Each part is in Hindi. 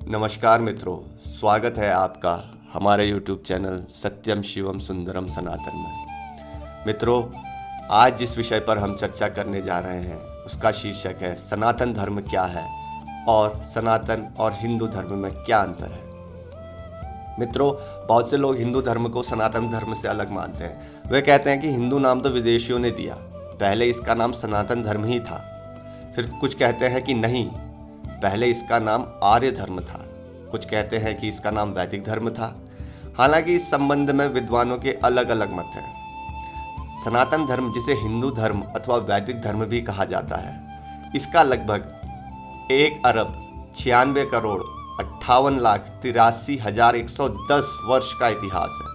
नमस्कार मित्रों, स्वागत है आपका हमारे YouTube चैनल सत्यम शिवम सुंदरम सनातन में। मित्रों, आज जिस विषय पर हम चर्चा करने जा रहे हैं उसका शीर्षक है सनातन धर्म क्या है और सनातन और हिंदू धर्म में क्या अंतर है। मित्रों, बहुत से लोग हिंदू धर्म को सनातन धर्म से अलग मानते हैं। वे कहते हैं कि हिंदू नाम तो विदेशियों ने दिया, पहले इसका नाम सनातन धर्म ही था। फिर कुछ कहते हैं कि नहीं, पहले इसका नाम आर्य धर्म था। कुछ कहते हैं कि इसका नाम वैदिक धर्म था। हालांकि इस संबंध में विद्वानों के अलग अलग मत हैं। सनातन धर्म, जिसे हिंदू धर्म अथवा वैदिक धर्म भी कहा जाता है, इसका लगभग 1,96,58,83,110 वर्ष का इतिहास है।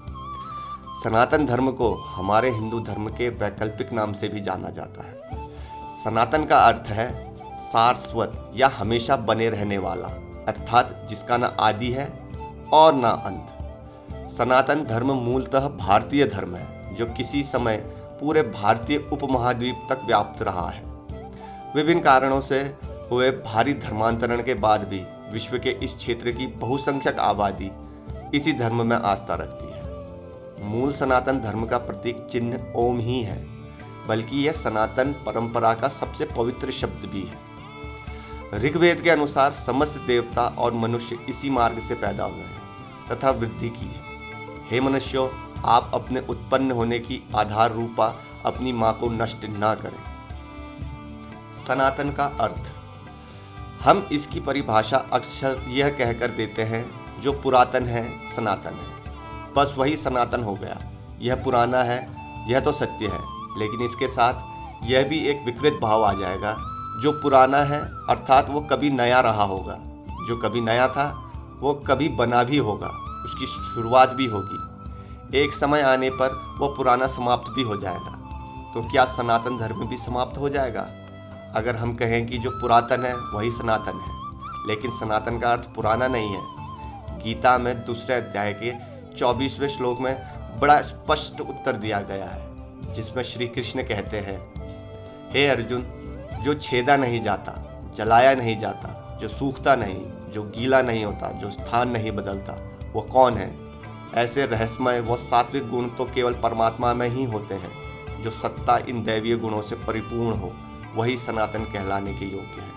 सनातन धर्म को हमारे हिंदू धर्म के वैकल्पिक नाम से भी जाना जाता है। सनातन का अर्थ है शाश्वत या हमेशा बने रहने वाला, अर्थात जिसका ना आदि है और ना अंत। सनातन धर्म मूलतः भारतीय धर्म है जो किसी समय पूरे भारतीय उपमहाद्वीप तक व्याप्त रहा है। विभिन्न कारणों से हुए भारी धर्मांतरण के बाद भी विश्व के इस क्षेत्र की बहुसंख्यक आबादी इसी धर्म में आस्था रखती है। मूल सनातन धर्म का प्रतीक चिन्ह ओम ही है, बल्कि यह सनातन परंपरा का सबसे पवित्र शब्द भी है। ऋग्वेद के अनुसार समस्त देवता और मनुष्य इसी मार्ग से पैदा हुए हैं तथा वृद्धि की है। हे मनुष्यों, आप अपने उत्पन्न होने की आधार रूपा अपनी मां को नष्ट ना करें। सनातन का अर्थ, हम इसकी परिभाषा अक्सर यह कहकर देते हैं, जो पुरातन है सनातन है, बस वही सनातन हो गया। यह पुराना है, यह तो सत्य है, लेकिन इसके साथ यह भी एक विकृत भाव आ जाएगा। जो पुराना है अर्थात वो कभी नया रहा होगा, जो कभी नया था वो कभी बना भी होगा, उसकी शुरुआत भी होगी। एक समय आने पर वो पुराना समाप्त भी हो जाएगा। तो क्या सनातन धर्म भी समाप्त हो जाएगा? अगर हम कहें कि जो पुरातन है वही सनातन है, लेकिन सनातन का अर्थ पुराना नहीं है। गीता में दूसरे अध्याय के 24वें श्लोक में बड़ा स्पष्ट उत्तर दिया गया है, जिसमें श्री कृष्ण कहते हैं, हे अर्जुन, जो छेदा नहीं जाता, जलाया नहीं जाता, जो सूखता नहीं, जो गीला नहीं होता, जो स्थान नहीं बदलता, वो कौन है? ऐसे रहस्यमय व सात्विक गुण तो केवल परमात्मा में ही होते हैं। जो सत्ता इन दैवीय गुणों से परिपूर्ण हो, वही सनातन कहलाने के योग्य है।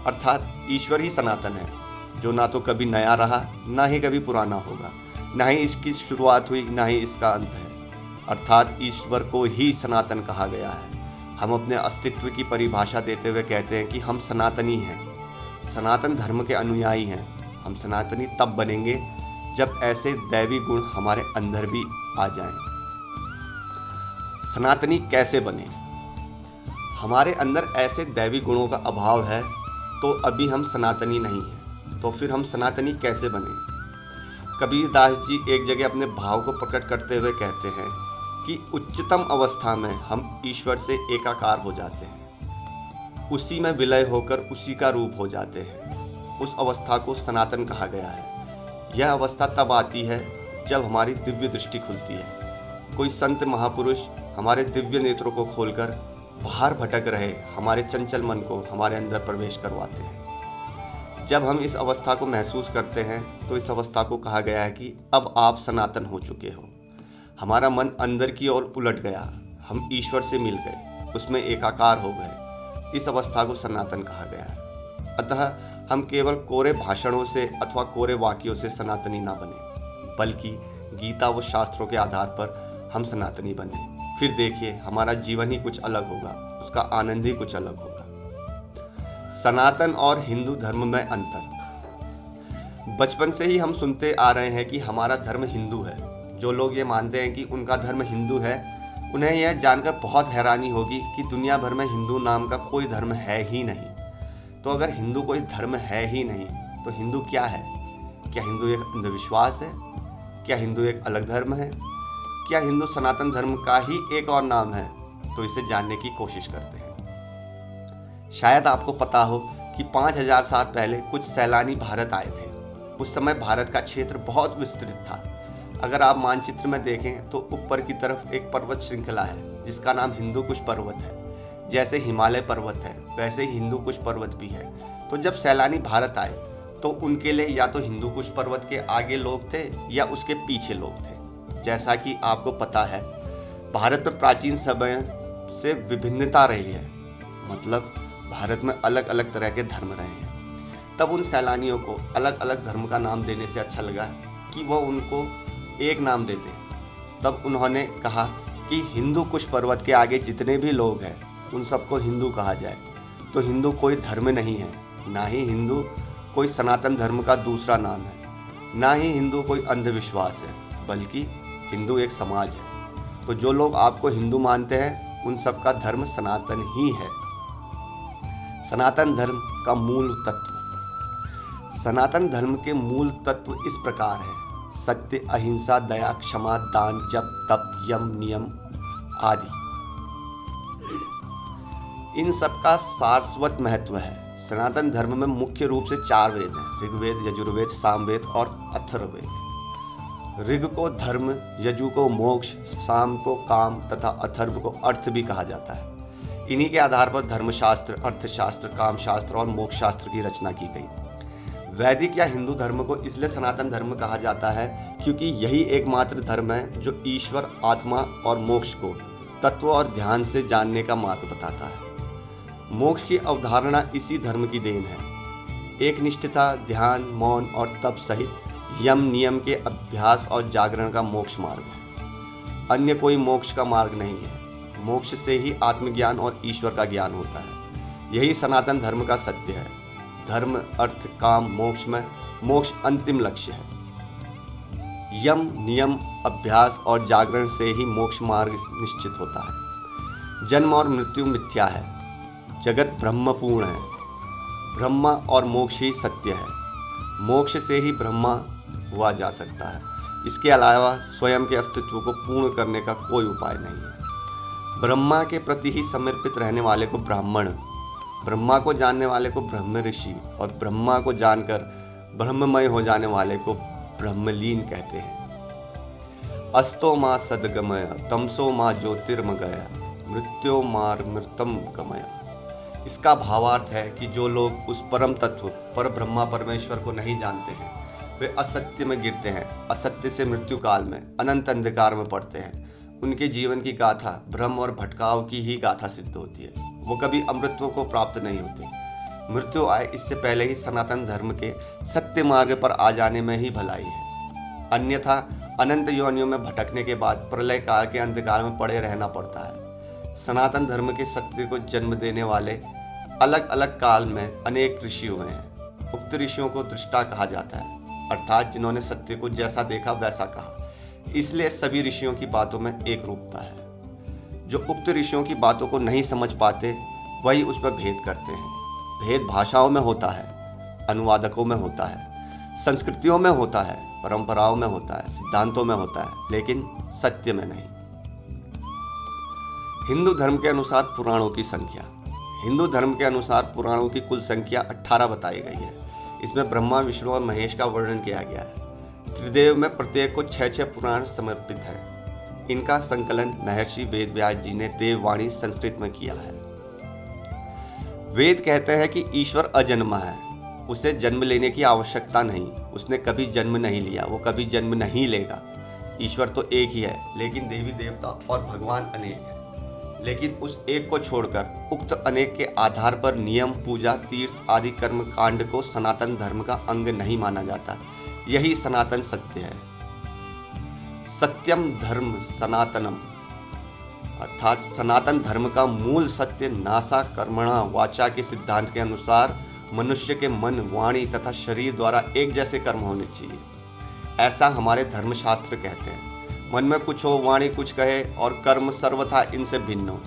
अर्थात ईश्वर ही सनातन है, जो ना तो कभी नया रहा, ना ही कभी पुराना होगा, ना ही इसकी शुरुआत हुई, ना ही इसका अंत है। अर्थात ईश्वर को ही सनातन कहा गया है। हम अपने अस्तित्व की परिभाषा देते हुए कहते हैं कि हम सनातनी हैं, सनातन धर्म के अनुयायी हैं। हम सनातनी तब बनेंगे जब ऐसे दैवी गुण हमारे अंदर भी आ जाएं। सनातनी कैसे बने? हमारे अंदर ऐसे दैवी गुणों का अभाव है तो अभी हम सनातनी नहीं हैं। तो फिर हम सनातनी कैसे बने? कबीरदास जी एक जगह अपने भाव को प्रकट करते हुए कहते हैं कि उच्चतम अवस्था में हम ईश्वर से एकाकार हो जाते हैं, उसी में विलय होकर उसी का रूप हो जाते हैं। उस अवस्था को सनातन कहा गया है। यह अवस्था तब आती है जब हमारी दिव्य दृष्टि खुलती है। कोई संत महापुरुष हमारे दिव्य नेत्रों को खोलकर बाहर भटक रहे हमारे चंचल मन को हमारे अंदर प्रवेश करवाते हैं। जब हम इस अवस्था को महसूस करते हैं तो इस अवस्था को कहा गया है कि अब आप सनातन हो चुके हो। हमारा मन अंदर की ओर उलट गया, हम ईश्वर से मिल गए, उसमें एकाकार हो गए। इस अवस्था को सनातन कहा गया है। अतः हम केवल कोरे भाषणों से अथवा कोरे वाक्यों से सनातनी ना बने, बल्कि गीता व शास्त्रों के आधार पर हम सनातनी बने। फिर देखिए, हमारा जीवन ही कुछ अलग होगा, उसका आनंद ही कुछ अलग होगा। सनातन और हिंदू धर्म में अंतर। बचपन से ही हम सुनते आ रहे हैं कि हमारा धर्म हिंदू है। जो लोग ये मानते हैं कि उनका धर्म हिंदू है, उन्हें यह जानकर बहुत हैरानी होगी कि दुनिया भर में हिंदू नाम का कोई धर्म है ही नहीं। तो अगर हिंदू कोई धर्म है ही नहीं, तो हिंदू क्या है? क्या हिंदू एक अंधविश्वास है? क्या हिंदू एक अलग धर्म है? क्या हिंदू सनातन धर्म का ही एक और नाम है? तो इसे जानने की कोशिश करते हैं। शायद आपको पता हो कि 5000 साल पहले कुछ सैलानी भारत आए थे। उस समय भारत का क्षेत्र बहुत विस्तृत था। अगर आप मानचित्र में देखें तो ऊपर की तरफ एक पर्वत श्रृंखला है जिसका नाम हिंदू कुश पर्वत है। जैसे हिमालय पर्वत है वैसे ही हिंदू कुश पर्वत भी है। तो जब सैलानी भारत आए तो उनके लिए या तो हिंदू कुश पर्वत के आगे लोग थे या उसके पीछे लोग थे। जैसा कि आपको पता है, भारत में प्राचीन समय से विभिन्नता रही है, मतलब भारत में अलग अलग तरह के धर्म रहे हैं। तब उन सैलानियों को अलग अलग धर्म का नाम देने से अच्छा लगा कि वह उनको एक नाम देते। तब उन्होंने कहा कि हिंदू कुश पर्वत के आगे जितने भी लोग हैं उन सबको हिंदू कहा जाए। तो हिंदू कोई धर्म नहीं है, ना ही हिंदू कोई सनातन धर्म का दूसरा नाम है, ना ही हिंदू कोई अंधविश्वास है, बल्कि हिंदू एक समाज है। तो जो लोग आपको हिंदू मानते हैं उन सब का धर्म सनातन ही है। सनातन धर्म का मूल तत्व। सनातन धर्म के मूल तत्व इस प्रकार है: सत्य, अहिंसा, दया, क्षमा, दान, जप, तप, यम, नियम आदि। इन सब का शाश्वत महत्व है। सनातन धर्म में मुख्य रूप से 4 वेद हैं: ऋग्वेद, यजुर्वेद, सामवेद और अथर्ववेद। ऋग को धर्म, यजु को मोक्ष, साम को काम तथा अथर्व को अर्थ भी कहा जाता है। इन्हीं के आधार पर धर्मशास्त्र, अर्थशास्त्र, कामशास्त्र और मोक्ष शास्त्र की रचना की गई। वैदिक या हिंदू धर्म को इसलिए सनातन धर्म कहा जाता है क्योंकि यही एकमात्र धर्म है जो ईश्वर, आत्मा और मोक्ष को तत्व और ध्यान से जानने का मार्ग बताता है। मोक्ष की अवधारणा इसी धर्म की देन है। एक निष्ठता, ध्यान, मौन और तप सहित यम नियम के अभ्यास और जागरण का मोक्ष मार्ग है। अन्य कोई मोक्ष का मार्ग नहीं है। मोक्ष से ही आत्मज्ञान और ईश्वर का ज्ञान होता है। यही सनातन धर्म का सत्य है। धर्म, अर्थ, काम, मोक्ष में मोक्ष अंतिम लक्ष्य है। यम, नियम, अभ्यास और जागरण से ही मोक्ष मार्ग निश्चित होता है। जन्म और मृत्यु मिथ्या है। जगत ब्रह्मपूर्ण है। ब्रह्मा और मोक्ष ही सत्य है। मोक्ष से ही ब्रह्मा हुआ जा सकता है। इसके अलावा स्वयं के अस्तित्व को पूर्ण करने का कोई उपाय नहीं है। ब्रह्मा के प्रति ही समर्पित रहने वाले को ब्राह्मण, ब्रह्मा को जानने वाले को ब्रह्म ऋषि और ब्रह्मा को जानकर ब्रह्ममय हो जाने वाले को ब्रह्मलीन कहते हैं। अस्तो मां सदगमय, तमसो मां ज्योतिर्मगय, मृत्यो मार मृतम गमया। इसका भावार्थ है कि जो लोग उस परम तत्व पर ब्रह्मा परमेश्वर को नहीं जानते हैं वे असत्य में गिरते हैं। असत्य से मृत्यु काल में अनंत अंधकार में पड़ते हैं। उनके जीवन की गाथा भ्रम और भटकाव की ही गाथा सिद्ध होती है। वो कभी अमृतत्व को प्राप्त नहीं होते। मृत्यु आए इससे पहले ही सनातन धर्म के सत्य मार्ग पर आ जाने में ही भलाई है। अन्यथा अनंत योनियों में भटकने के बाद प्रलय काल के अंधकार में पड़े रहना पड़ता है। सनातन धर्म के सत्य को जन्म देने वाले अलग अलग काल में अनेक ऋषि हुए हैं। उक्त ऋषियों को दृष्टा कहा जाता है, अर्थात जिन्होंने सत्य को जैसा देखा वैसा कहा। इसलिए सभी ऋषियों की बातों में एक रूपता है। जो उक्त ऋषियों की बातों को नहीं समझ पाते वही उस पर भेद करते हैं। भेद भाषाओं में होता है, अनुवादकों में होता है, संस्कृतियों में होता है, परंपराओं में होता है, सिद्धांतों में होता है, लेकिन सत्य में नहीं। हिंदू धर्म के अनुसार पुराणों की संख्या। हिंदू धर्म के अनुसार पुराणों की कुल संख्या 18 बताई गई है। इसमें ब्रह्मा, विष्णु और महेश का वर्णन किया गया है। त्रिदेव में प्रत्येक को 6 पुराण समर्पित हैं। इनका संकलन महर्षि वेदव्यास जी ने देववाणी संस्कृत में किया है। वेद कहते हैं कि ईश्वर अजन्मा है, उसे जन्म लेने की आवश्यकता नहीं, उसने कभी जन्म नहीं लिया, वो कभी जन्म नहीं लेगा। ईश्वर तो एक ही है, लेकिन देवी देवता और भगवान अनेक हैं। लेकिन उस एक को छोड़कर उक्त अनेक के आधार पर नियम, पूजा, तीर्थ आदि कर्म कांड को सनातन धर्म का अंग नहीं माना जाता। यही सनातन सत्य है। सत्यम धर्म सनातनम, अर्थात सनातन धर्म का मूल सत्य नासा कर्मणा वाचा के सिद्धांत के अनुसार मनुष्य के मन, वाणी तथा शरीर द्वारा एक जैसे कर्म होने चाहिए। ऐसा हमारे धर्मशास्त्र कहते हैं। मन में कुछ हो, वाणी कुछ कहे और कर्म सर्वथा इनसे भिन्न हो,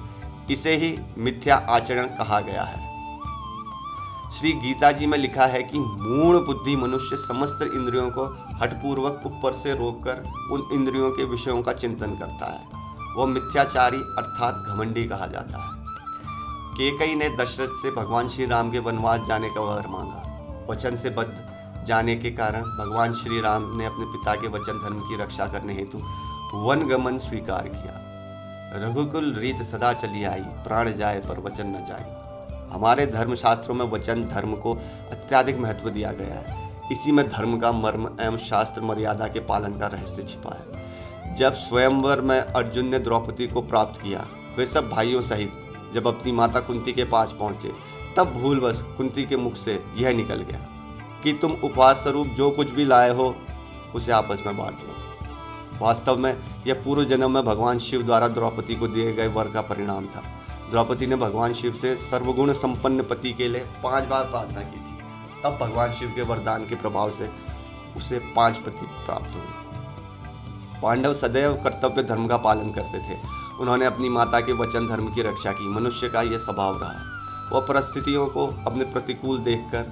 इसे ही मिथ्या आचरण कहा गया है। श्री गीता जी में लिखा है कि मूढ़ बुद्धि मनुष्य समस्त इंद्रियों को हठपूर्वक ऊपर से रोककर उन इंद्रियों के विषयों का चिंतन करता है। वो मिथ्याचारी अर्थात घमंडी कहा जाता है। केकई ने दशरथ से भगवान श्री राम के वनवास जाने का वर मांगा। वचन से बद्ध जाने के कारण भगवान श्री राम ने अपने पिता के वचन धर्म की रक्षा करने हेतु वन गमन स्वीकार किया। रघुकुल रीत सदा चली आई, प्राण जाए पर वचन न जाए। हमारे धर्मशास्त्रों में वचन धर्म को अत्यधिक महत्व दिया गया है। इसी में धर्म का मर्म एवं शास्त्र मर्यादा के पालन का रहस्य छिपा है। जब स्वयंवर में अर्जुन ने द्रौपदी को प्राप्त किया, वे सब भाइयों सहित जब अपनी माता कुंती के पास पहुंचे, तब भूलवश कुंती के मुख से यह निकल गया कि तुम उपवास स्वरूप जो कुछ भी लाए हो उसे आपस में बांट लो। वास्तव में यह पूर्व जन्म में भगवान शिव द्वारा द्रौपदी को दिए गए वर का परिणाम था। द्रौपदी ने भगवान शिव से सर्वगुण संपन्न पति के लिए 5 बार प्रार्थना की थी। तब भगवान शिव के वरदान के प्रभाव से उसे 5 पति प्राप्त हुए। पांडव सदैव कर्तव्य धर्म का पालन करते थे। उन्होंने अपनी माता के वचन धर्म की रक्षा की। मनुष्य का यह स्वभाव रहा है, वह परिस्थितियों को अपने प्रतिकूल देखकर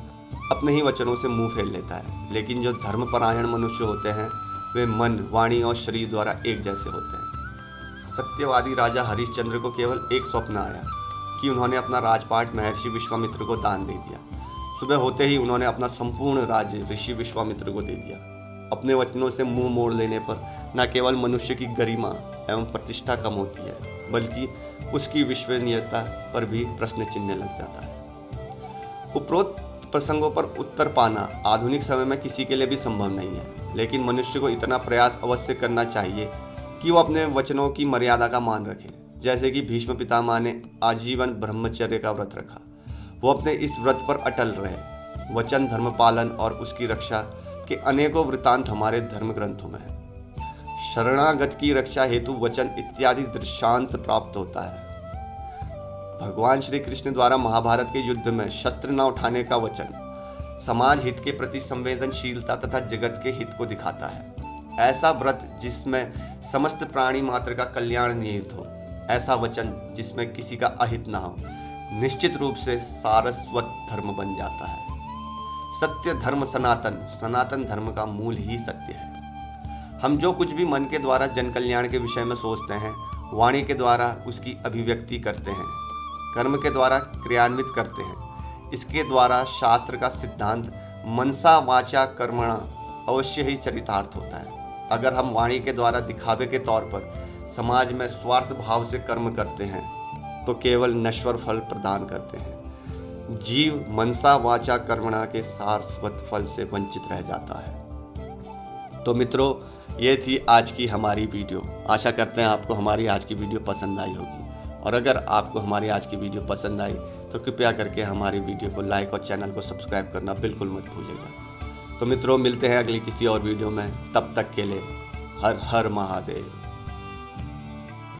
अपने ही वचनों से मुंह फेर लेता है। लेकिन जो धर्मपरायण मनुष्य होते हैं वे मन, वाणी और शरीर द्वारा एक जैसे होते हैं। सत्यवादी राजा हरिश्चंद्र को केवल एक स्वप्न आया कि उन्होंने अपना राजपाट महर्षि विश्वामित्र को दान दे दिया। सुबह होते ही उन्होंने अपना संपूर्ण राज्य ऋषि विश्वामित्र को दे दिया। अपने वचनों से मुंह मोड़ लेने पर न केवल मनुष्य की गरिमा एवं प्रतिष्ठा कम होती है, बल्कि उसकी विश्वसनीयता पर भी प्रश्न चिन्ह लग जाता है। उपरोक्त प्रसंगों पर उत्तर पाना आधुनिक समय में किसी के लिए भी संभव नहीं है, लेकिन मनुष्य को इतना प्रयास अवश्य करना चाहिए कि वो अपने वचनों की मर्यादा का मान रखे। जैसे कि भीष्म पितामह ने आजीवन ब्रह्मचर्य का व्रत रखा, वो अपने इस व्रत पर अटल रहे। वचन, धर्म पालन और उसकी रक्षा के अनेकों वृत्तांत हमारे धर्म ग्रंथों में है। शरणागत की रक्षा हेतु वचन इत्यादि दृष्टांत प्राप्त होता है। भगवान श्री कृष्ण द्वारा महाभारत के युद्ध में शस्त्र न उठाने का वचन समाज हित के प्रति संवेदनशीलता तथा जगत के हित को दिखाता है। ऐसा व्रत जिसमें समस्त प्राणी मात्र का कल्याण निहित हो, ऐसा वचन जिसमें किसी का अहित न हो, निश्चित रूप से सारस्वत धर्म बन जाता है। सत्य धर्म सनातन धर्म का मूल ही सत्य है। हम जो कुछ भी मन के द्वारा जन कल्याण के विषय में सोचते हैं, वाणी के द्वारा उसकी अभिव्यक्ति करते हैं, कर्म के द्वारा क्रियान्वित करते हैं, इसके द्वारा शास्त्र का सिद्धांत मनसा वाचा कर्मणा अवश्य ही चरितार्थ होता है। अगर हम वाणी के द्वारा दिखावे के तौर पर समाज में स्वार्थ भाव से कर्म करते हैं तो केवल नश्वर फल प्रदान करते हैं। जीव मनसा वाचा कर्मणा के सारस्वत फल से वंचित रह जाता है। तो मित्रों, ये थी आज की हमारी वीडियो। आशा करते हैं आपको हमारी आज की वीडियो पसंद आई होगी, और अगर आपको हमारी आज की वीडियो पसंद आई तो कृपया करके हमारी वीडियो को लाइक और चैनल को सब्सक्राइब करना बिल्कुल मत भूलिएगा। तो मित्रों, मिलते हैं अगली किसी और वीडियो में। तब तक के लिए हर हर महादेव।